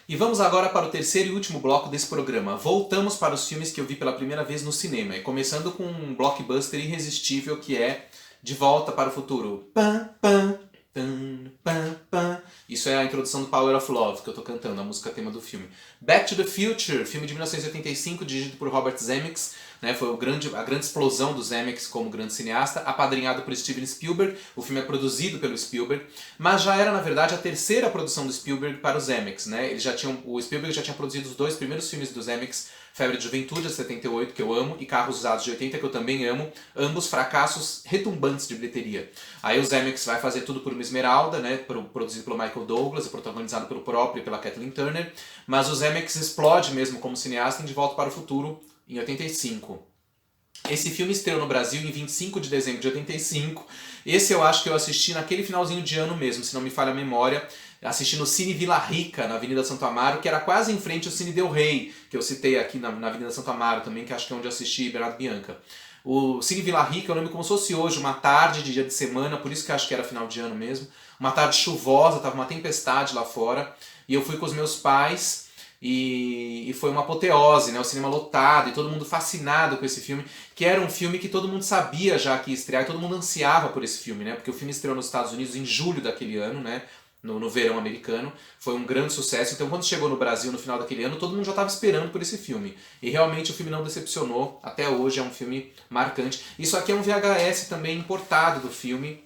E vamos agora para o terceiro e último bloco desse programa. Voltamos para os filmes que eu vi pela primeira vez no cinema. E começando com um blockbuster irresistível que é De Volta para o Futuro. Pam, pam, pam, pam, pam. Isso é a introdução do Power of Love, que eu tô cantando, a música tema do filme. Back to the Future, filme de 1985, dirigido por Robert Zemeckis. Né, foi a grande explosão do Zemeckis como grande cineasta, apadrinhado por Steven Spielberg. O filme é produzido pelo Spielberg, mas já era, na verdade, a terceira produção do Spielberg para o Zemeckis. Né? O Spielberg já tinha produzido os dois primeiros filmes do Zemeckis, Febre de Juventude, de 78, que eu amo, e Carros Usados, de 80, que eu também amo, ambos fracassos retumbantes de bilheteria. Aí o Zemeckis vai fazer Tudo por uma Esmeralda, né, produzido pelo Michael Douglas, protagonizado pelo próprio e pela Kathleen Turner, mas o Zemeckis explode mesmo como cineasta em De Volta para o Futuro, em 85. Esse filme estreou no Brasil em 25 de dezembro de 85. Esse eu acho que eu assisti naquele finalzinho de ano mesmo, se não me falha a memória. Assisti no Cine Vila Rica, na Avenida Santo Amaro, que era quase em frente ao Cine Del Rey, que eu citei aqui na Avenida Santo Amaro também, que acho que é onde eu assisti Bernardo Bianca. O Cine Vila Rica, eu lembro como se fosse hoje, uma tarde de dia de semana, por isso que eu acho que era final de ano mesmo. Uma tarde chuvosa, tava uma tempestade lá fora, e eu fui com os meus pais, e foi uma apoteose, né? O cinema lotado, e todo mundo fascinado com esse filme, que era um filme que todo mundo sabia já que ia estrear, e todo mundo ansiava por esse filme, né? Porque o filme estreou nos Estados Unidos em julho daquele ano, né? No verão americano, foi um grande sucesso. Então quando chegou no Brasil no final daquele ano, todo mundo já estava esperando por esse filme. E realmente o filme não decepcionou, até hoje é um filme marcante. Isso aqui é um VHS também importado do filme,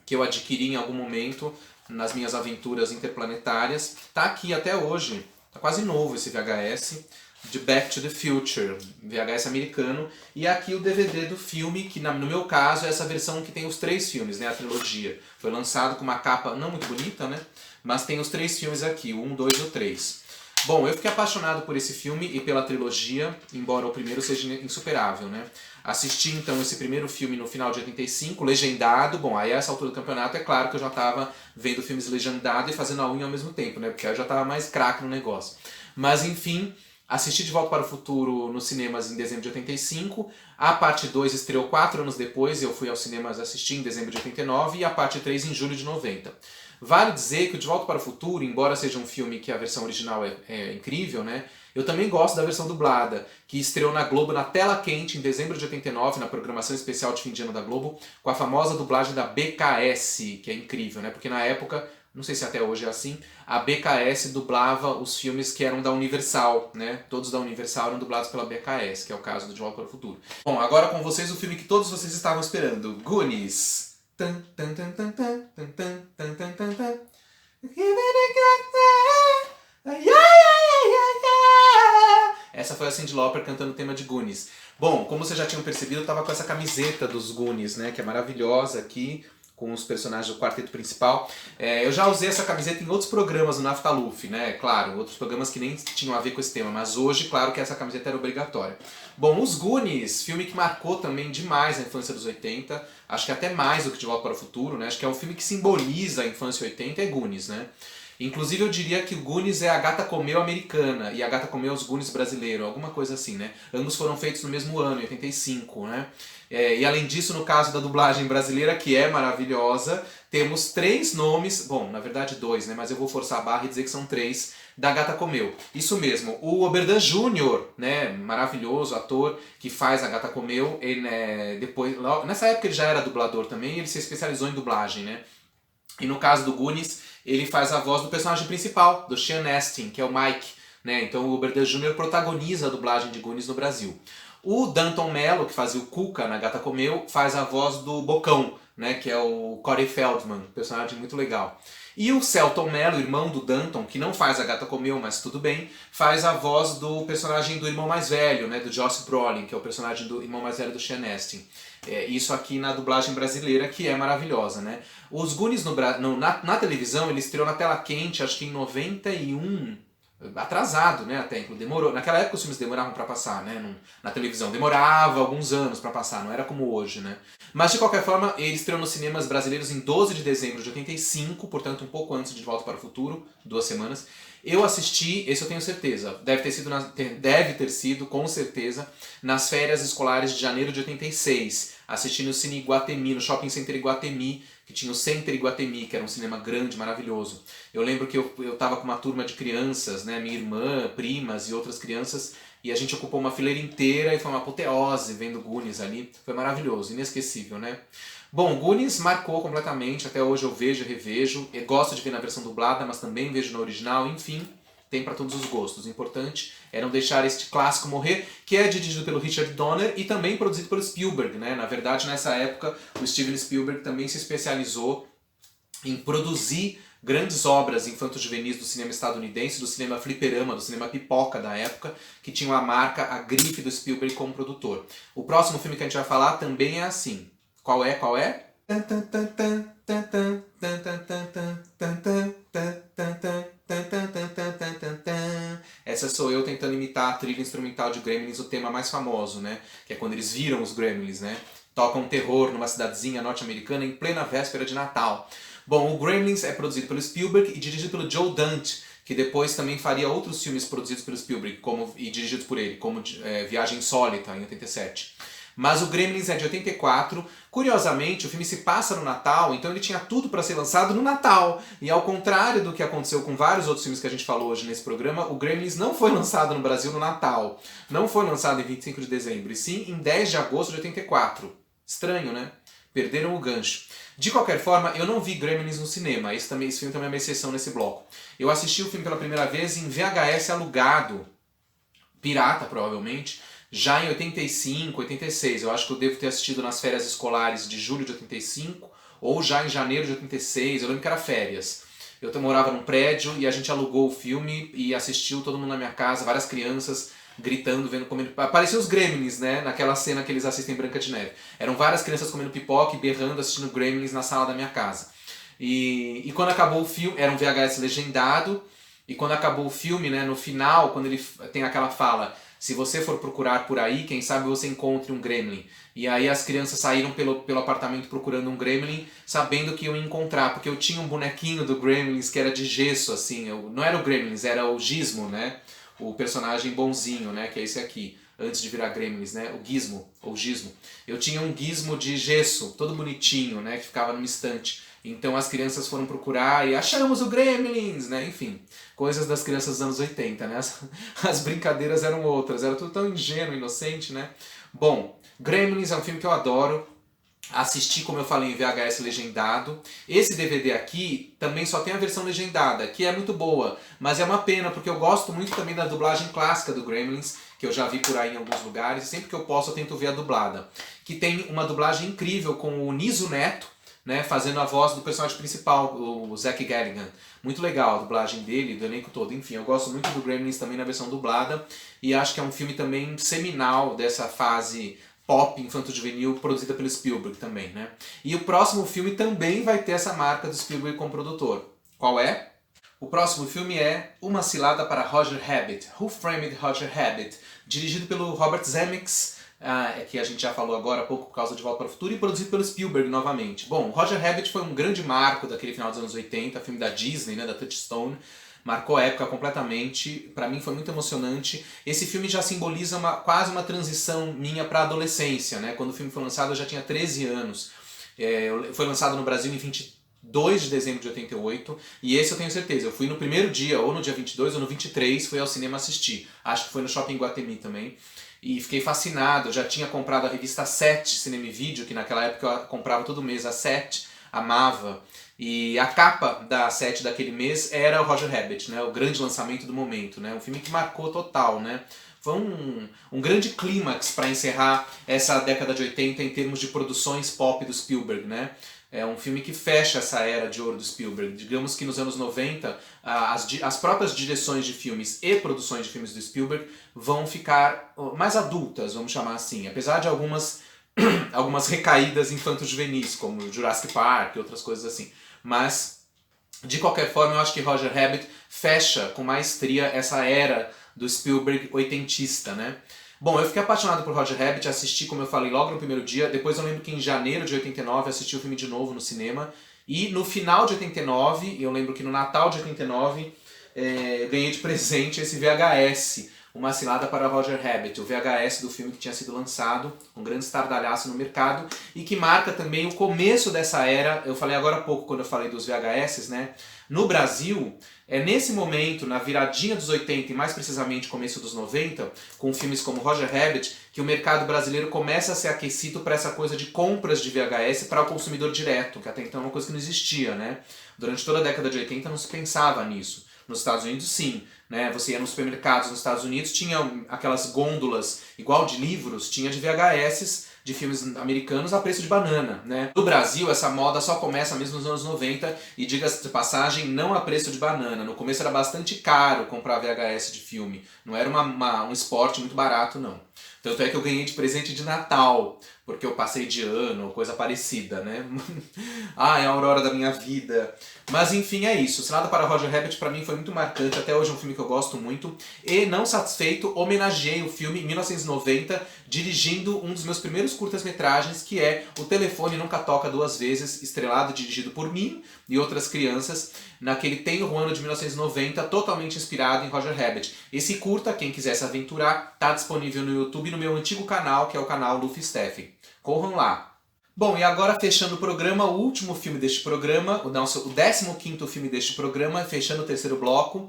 que eu adquiri em algum momento nas minhas aventuras interplanetárias. Tá aqui até hoje, tá quase novo esse VHS, de Back to the Future, VHS americano, e aqui o DVD do filme, que no meu caso é essa versão que tem os 3 filmes, né, a trilogia. Foi lançado com uma capa não muito bonita, né, mas tem os 3 filmes aqui, o 1, 2 e o 3. Bom, eu fiquei apaixonado por esse filme e pela trilogia, embora o primeiro seja insuperável, né. Assisti então esse primeiro filme no final de 85, legendado. Bom, aí a essa altura do campeonato é claro que eu já estava vendo filmes legendados e fazendo a unha ao mesmo tempo, né, porque aí eu já estava mais craque no negócio. Mas enfim, assisti De Volta para o Futuro nos cinemas em dezembro de 85, a parte 2 estreou 4 anos depois, eu fui aos cinemas assistir em dezembro de 89, e a parte 3 em julho de 90. Vale dizer que o De Volta para o Futuro, embora seja um filme que a versão original é incrível, né? Eu também gosto da versão dublada, que estreou na Globo na tela quente em dezembro de 89, na programação especial de fim de ano da Globo, com a famosa dublagem da BKS, que é incrível, né? Porque na época, não sei se até hoje é assim, a BKS dublava os filmes que eram da Universal, né? Todos da Universal eram dublados pela BKS, que é o caso do De Volta para o Futuro. Bom, agora com vocês o filme que todos vocês estavam esperando, Goonies. Essa foi a Cyndi Lauper cantando o tema de Goonies. Bom, como vocês já tinham percebido, eu tava com essa camiseta dos Goonies, né? Que é maravilhosa aqui, com os personagens do quarteto principal. Eu já usei essa camiseta em outros programas do Naftaluf, né? Claro, outros programas que nem tinham a ver com esse tema, mas hoje, claro que essa camiseta era obrigatória. Bom, Os Goonies, filme que marcou também demais a infância dos 80, acho que até mais do que De Volta para o Futuro, né? Acho que é um filme que simboliza a infância 80, é Goonies, né? Inclusive eu diria que o Goonies é a Gata Comeu americana e a Gata Comeu os Goonies brasileiro, alguma coisa assim, né? Ambos foram feitos no mesmo ano, em 85, né? E além disso, no caso da dublagem brasileira, que é maravilhosa, temos 3 nomes, bom, na verdade 2, né? Mas eu vou forçar a barra e dizer que são 3, da Gata Comeu. Isso mesmo, o Oberdan Jr., né? Maravilhoso ator que faz a Gata Comeu, ele, depois, nessa época ele já era dublador também, ele se especializou em dublagem, né? E no caso do Goonies, ele faz a voz do personagem principal, do Sean Astin, que é o Mike, né? Então o Oberdan Jr. protagoniza a dublagem de Goonies no Brasil. O Danton Mello, que fazia o Cuca na Gata Comeu, faz a voz do Bocão, né? Que é o Corey Feldman, personagem muito legal. E o Celton Mello, irmão do Danton, que não faz a Gata Comeu, mas tudo bem, faz a voz do personagem do irmão mais velho, né? Do Josh Brolin, que é o personagem do irmão mais velho do Sean Astin. Isso aqui na dublagem brasileira, que é maravilhosa, né? Os Goonies na televisão, ele estreou na tela quente, acho que em 91, atrasado, né? Até demorou. Naquela época os filmes demoravam para passar, né? Na televisão demorava alguns anos para passar, não era como hoje, né? Mas de qualquer forma, ele estreou nos cinemas brasileiros em 12 de dezembro de 85, portanto um pouco antes de Volta para o Futuro, 2 semanas. Eu assisti, esse eu tenho certeza, deve ter sido com certeza, nas férias escolares de janeiro de 86. Assisti no Cine Iguatemi, no Shopping Center Iguatemi, que tinha o Center Iguatemi, que era um cinema grande, maravilhoso. Eu lembro que eu tava com uma turma de crianças, né, minha irmã, primas e outras crianças, e a gente ocupou uma fileira inteira e foi uma apoteose vendo Goonies ali. Foi maravilhoso, inesquecível, né? Bom, Goonies marcou completamente, até hoje eu vejo e revejo. Eu gosto de ver na versão dublada, mas também vejo no original, enfim, tem para todos os gostos. O importante é não deixar este clássico morrer, que é dirigido pelo Richard Donner e também produzido pelo Spielberg, né? Na verdade, nessa época, o Steven Spielberg também se especializou em produzir grandes obras infanto-juvenis do cinema estadunidense, do cinema fliperama, do cinema pipoca da época, que tinham a marca, a grife do Spielberg como produtor. O próximo filme que a gente vai falar também é assim. Qual é? Qual é? Essa sou eu tentando imitar a trilha instrumental de Gremlins, o tema mais famoso, né? Que é quando eles viram os Gremlins, né? Tocam terror numa cidadezinha norte-americana em plena véspera de Natal. Bom, o Gremlins é produzido pelo Spielberg e dirigido pelo Joe Dante, que depois também faria outros filmes produzidos pelo Spielberg e dirigidos por ele, como Viagem Insólita, em 87. Mas o Gremlins é de 84. Curiosamente, o filme se passa no Natal, então ele tinha tudo para ser lançado no Natal. E ao contrário do que aconteceu com vários outros filmes que a gente falou hoje nesse programa, o Gremlins não foi lançado no Brasil no Natal. Não foi lançado em 25 de dezembro, e sim em 10 de agosto de 84. Estranho, né? Perderam o gancho. De qualquer forma, eu não vi Gremlins no cinema. Esse filme também é uma exceção nesse bloco. Eu assisti o filme pela primeira vez em VHS alugado, pirata provavelmente, já em 85, 86. Eu acho que eu devo ter assistido nas férias escolares de julho de 85 ou já em janeiro de 86. Eu lembro que era férias. Eu morava num prédio e a gente alugou o filme e assistiu todo mundo na minha casa, várias crianças gritando, vendo, comendo... Parecia os Gremlins, né? Naquela cena que eles assistem Branca de Neve. Eram várias crianças comendo pipoca e berrando, assistindo Gremlins na sala da minha casa. E quando acabou o filme, era um VHS legendado, e quando acabou o filme, né, no final, quando ele tem aquela fala, se você for procurar por aí, quem sabe você encontre um Gremlin. E aí as crianças saíram pelo apartamento procurando um Gremlin, sabendo que iam encontrar, porque eu tinha um bonequinho do Gremlins que era de gesso, assim, não era o Gremlins, era o Gizmo, né? O personagem bonzinho, né, que é esse aqui, antes de virar Gremlins, né, o Gizmo, ou Gizmo. Eu tinha um Gizmo de gesso, todo bonitinho, né, que ficava numa estante. Então as crianças foram procurar e achamos o Gremlins, né, enfim, coisas das crianças dos anos 80, né, as brincadeiras eram outras, era tudo tão ingênuo, inocente, né. Bom, Gremlins é um filme que eu adoro. Assisti, como eu falei, em VHS legendado. Esse DVD aqui também só tem a versão legendada, que é muito boa, mas é uma pena, porque eu gosto muito também da dublagem clássica do Gremlins, que eu já vi por aí em alguns lugares, e sempre que eu posso eu tento ver a dublada. Que tem uma dublagem incrível com o Niso Neto, né, fazendo a voz do personagem principal, o Zach Galligan. Muito legal a dublagem dele, do elenco todo. Enfim, eu gosto muito do Gremlins também na versão dublada, e acho que é um filme também seminal dessa fase pop infanto-juvenil produzida pelo Spielberg também, né? E o próximo filme também vai ter essa marca do Spielberg como produtor. Qual é? O próximo filme é Uma Cilada para Roger Rabbit, Who Framed Roger Rabbit, dirigido pelo Robert Zemeckis, que a gente já falou agora há pouco por causa de Volta para o Futuro, e produzido pelo Spielberg novamente. Bom, Roger Rabbit foi um grande marco daquele final dos anos 80, filme da Disney, né, da Touchstone. Marcou a época completamente, pra mim foi muito emocionante. Esse filme já simboliza quase uma transição minha pra adolescência, né? Quando o filme foi lançado eu já tinha 13 anos. Foi lançado no Brasil em 22 de dezembro de 88, e esse eu tenho certeza, eu fui no primeiro dia, ou no dia 22 ou no 23, fui ao cinema assistir. Acho que foi no Shopping Guatemi também. E fiquei fascinado, eu já tinha comprado a revista 7 Cinema e Vídeo, que naquela época eu comprava todo mês a 7, amava. E a capa da 7 daquele mês era o Roger Rabbit, né? O grande lançamento do momento, né? Um filme que marcou total, né? Foi um grande clímax para encerrar essa década de 80 em termos de produções pop do Spielberg, né? É um filme que fecha essa era de ouro do Spielberg. Digamos que nos anos 90, as próprias direções de filmes e produções de filmes do Spielberg vão ficar mais adultas, vamos chamar assim. Apesar de algumas recaídas infanto-juvenis, como Jurassic Park e outras coisas assim. Mas, de qualquer forma, eu acho que Roger Rabbit fecha com maestria essa era do Spielberg oitentista, né? Bom, eu fiquei apaixonado por Roger Rabbit, assisti, como eu falei, logo no primeiro dia. Depois eu lembro que em janeiro de 89 assisti o filme de novo no cinema. E no final de 89, eu lembro que no Natal de 89, ganhei de presente esse VHS, Uma Cilada para Roger Rabbit, o VHS do filme que tinha sido lançado, um grande estardalhaço no mercado, e que marca também o começo dessa era. Eu falei agora há pouco, quando eu falei dos VHS, né? No Brasil, é nesse momento, na viradinha dos 80 e mais precisamente começo dos 90, com filmes como Roger Rabbit, que o mercado brasileiro começa a ser aquecido para essa coisa de compras de VHS para o consumidor direto, que até então é uma coisa que não existia, né? Durante toda a década de 80 não se pensava nisso. Nos Estados Unidos, sim. Né? Você ia nos supermercados nos Estados Unidos, tinha aquelas gôndolas, igual de livros, tinha de VHS de filmes americanos a preço de banana. Né? No Brasil, essa moda só começa mesmo nos anos 90, e diga-se de passagem, não a preço de banana. No começo era bastante caro comprar VHS de filme. Não era um esporte muito barato, não. Tanto é que eu ganhei de presente de Natal, porque eu passei de ano, coisa parecida, né? Ah, é a aurora da minha vida. Mas enfim, é isso. Cilada para Roger Rabbit pra mim foi muito marcante, até hoje é um filme que eu gosto muito. E, não satisfeito, homenageei o filme em 1990, dirigindo um dos meus primeiros curtas-metragens, que é O Telefone Nunca Toca Duas Vezes, estrelado e dirigido por mim e outras crianças, naquele tenro ano de 1990, totalmente inspirado em Roger Rabbit. Esse curta, quem quiser se aventurar, tá disponível no YouTube no meu antigo canal, que é o canal Luffy Steph. Corram lá. Bom, e agora fechando o programa, o último filme deste programa, o 15º filme deste programa, fechando o terceiro bloco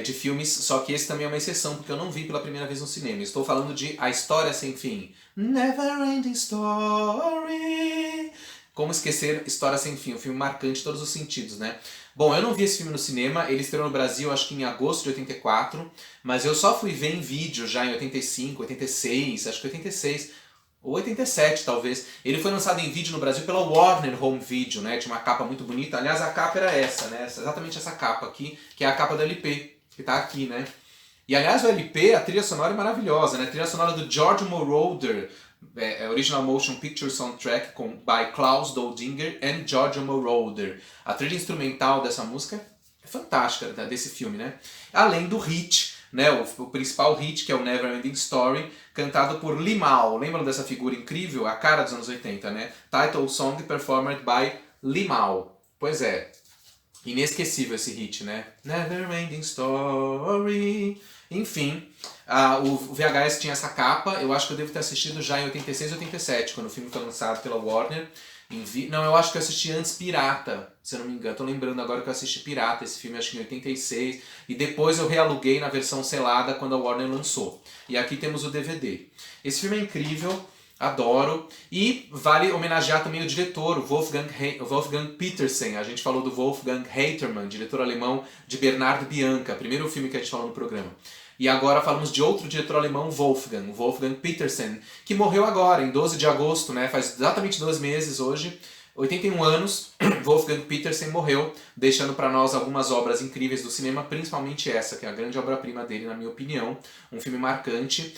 de filmes, só que esse também é uma exceção, porque eu não vi pela primeira vez no cinema. Estou falando de A História Sem Fim. Never Ending Story. Como esquecer História Sem Fim, um filme marcante em todos os sentidos, né? Bom, eu não vi esse filme no cinema, ele estreou no Brasil acho que em agosto de 84, mas eu só fui ver em vídeo já em 85, 86, acho que 86, ou 87 talvez. Ele foi lançado em vídeo no Brasil pela Warner Home Video, né? Tinha uma capa muito bonita, aliás a capa era essa, né? Exatamente essa capa aqui, que é a capa do LP, que tá aqui, né? E aliás o LP, a trilha sonora é maravilhosa, né? A trilha sonora do George Moroder, Original Motion Picture Soundtrack by Klaus Doldinger and George Moroder. A trilha instrumental dessa música é fantástica, desse filme, né? Além do hit, né? O principal hit, que é o Never Ending Story, cantado por Limao. Lembram dessa figura incrível? A cara dos anos 80, né? Title Song performed by Limao. Pois é, inesquecível esse hit, né? Never Ending Story. Enfim, o VHS tinha essa capa. Eu acho que eu devo ter assistido já em 86 ou 87, quando o filme foi lançado pela Warner. Não, eu acho que eu assisti antes Pirata, se eu não me engano. Tô lembrando agora que eu assisti Pirata, esse filme, acho que em 86. E depois eu realuguei na versão selada quando a Warner lançou. E aqui temos o DVD. Esse filme é incrível, adoro. E vale homenagear também o diretor, o Wolfgang Petersen. A gente falou do Wolfgang Hatermann, diretor alemão de Bernardo Bianca, primeiro filme que a gente falou no programa. E agora falamos de outro diretor alemão, o Wolfgang Petersen, que morreu agora, em 12 de agosto, né? Faz exatamente 2 meses hoje, 81 anos, Wolfgang Petersen morreu, deixando para nós algumas obras incríveis do cinema, principalmente essa, que é a grande obra-prima dele, na minha opinião, um filme marcante.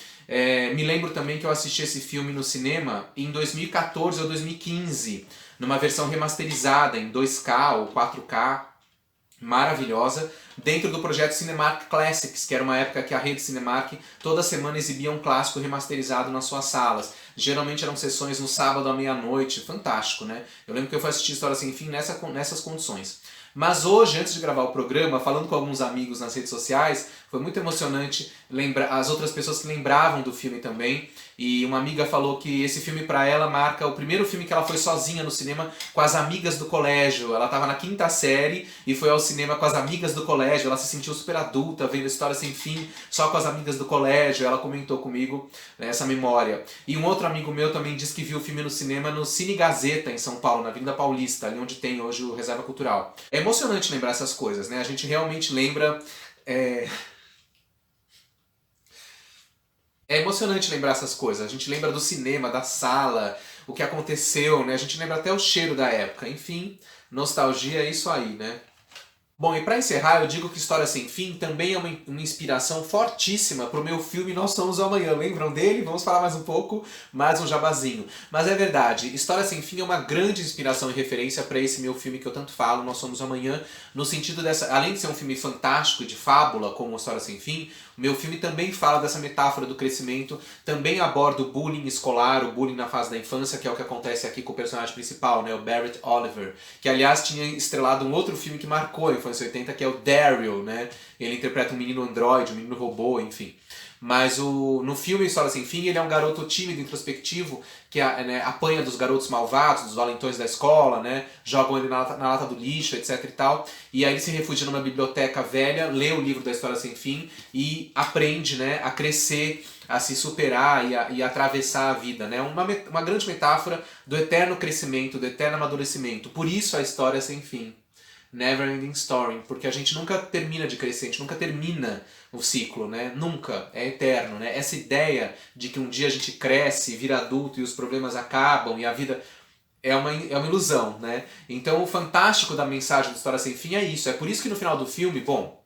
Me lembro também que eu assisti esse filme no cinema em 2014 ou 2015, numa versão remasterizada em 2K ou 4K, maravilhosa, dentro do projeto Cinemark Classics, que era uma época que a rede Cinemark toda semana exibia um clássico remasterizado nas suas salas. Geralmente eram sessões no sábado à meia-noite, fantástico, né? Eu lembro que eu fui assistir História Sem Fim nessas condições. Mas hoje, antes de gravar o programa, falando com alguns amigos nas redes sociais, foi muito emocionante lembrar as outras pessoas que lembravam do filme também. E uma amiga falou que esse filme para ela marca o primeiro filme que ela foi sozinha no cinema com as amigas do colégio. Ela estava na 5ª série e foi ao cinema com as amigas do colégio. Ela se sentiu super adulta, vendo História Sem Fim, só com as amigas do colégio. Ela comentou comigo, né, essa memória. E um outro amigo meu também disse que viu o filme no cinema no Cine Gazeta, em São Paulo, na Avenida Paulista, ali onde tem hoje o Reserva Cultural. É emocionante lembrar essas coisas, né? A gente realmente lembra... É emocionante lembrar essas coisas. A gente lembra do cinema, da sala, o que aconteceu, né? A gente lembra até o cheiro da época. Enfim, nostalgia é isso aí, né? Bom, e para encerrar, eu digo que História Sem Fim também é uma inspiração fortíssima para o meu filme Nós Somos o Amanhã. Lembram dele? Vamos falar mais um pouco, mais um jabazinho. Mas é verdade, História Sem Fim é uma grande inspiração e referência para esse meu filme que eu tanto falo, Nós Somos o Amanhã, no sentido dessa, além de ser um filme fantástico e de fábula, como História Sem Fim, o meu filme também fala dessa metáfora do crescimento, também aborda o bullying escolar, o bullying na fase da infância, que é o que acontece aqui com o personagem principal, né, o Barrett Oliver, que aliás tinha estrelado um outro filme que marcou a infância 80, que é o Daryl, né? Ele interpreta um menino androide, um menino robô, enfim. Mas no filme História Sem Fim, ele é um garoto tímido, introspectivo, que apanha dos garotos malvados, dos valentões da escola, né? Jogam ele na lata do lixo, etc e tal. E aí ele se refugia numa biblioteca velha, lê o livro da História Sem Fim e aprende, né, a crescer, a se superar e a atravessar a vida, né? Uma grande metáfora do eterno crescimento, do eterno amadurecimento. Por isso a História Sem Fim. Never Ending Story, porque a gente nunca termina de crescer, a gente nunca termina o ciclo, né? Nunca, é eterno, né? Essa ideia de que um dia a gente cresce, vira adulto e os problemas acabam e a vida é uma ilusão, né? Então o fantástico da mensagem da História Sem Fim é isso, é por isso que no final do filme, bom,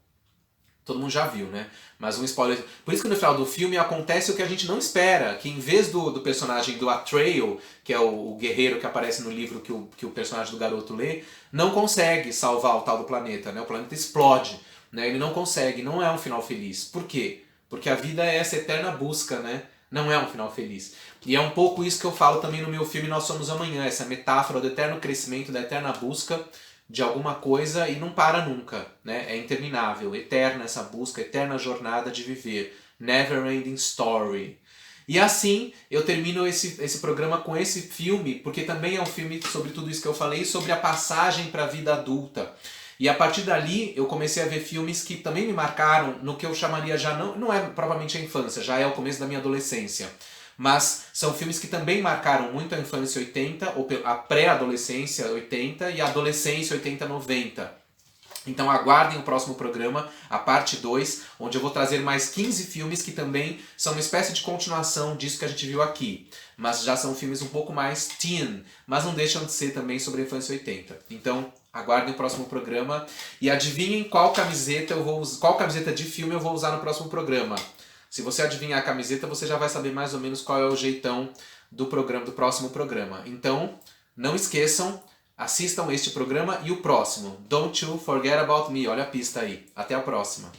Todo mundo já viu, né? Mas um spoiler. Por isso que no final do filme acontece o que a gente não espera. Que em vez do personagem do Atreyu, que é o guerreiro que aparece no livro que o personagem do garoto lê, não consegue salvar o tal do planeta, né? O planeta explode, né? Ele não consegue, não é um final feliz. Por quê? Porque a vida é essa eterna busca, né? Não é um final feliz. E é um pouco isso que eu falo também no meu filme Nós Somos Amanhã. Essa metáfora do eterno crescimento, da eterna busca de alguma coisa e não para nunca, né? É interminável, eterna essa busca, eterna jornada de viver, never ending story. E assim eu termino esse programa com esse filme, porque também é um filme sobre tudo isso que eu falei, sobre a passagem para a vida adulta. E a partir dali eu comecei a ver filmes que também me marcaram no que eu chamaria já, não é propriamente a infância, já é o começo da minha adolescência. Mas são filmes que também marcaram muito a infância 80, ou a pré-adolescência 80 e a adolescência 80-90. Então aguardem o próximo programa, a parte 2, onde eu vou trazer mais 15 filmes que também são uma espécie de continuação disso que a gente viu aqui. Mas já são filmes um pouco mais teen, mas não deixam de ser também sobre a infância 80. Então aguardem o próximo programa e adivinhem qual camiseta de filme eu vou usar no próximo programa. Se você adivinhar a camiseta, você já vai saber mais ou menos qual é o jeitão do próximo programa. Então, não esqueçam, assistam este programa e o próximo. Don't You Forget About Me. Olha a pista aí. Até a próxima.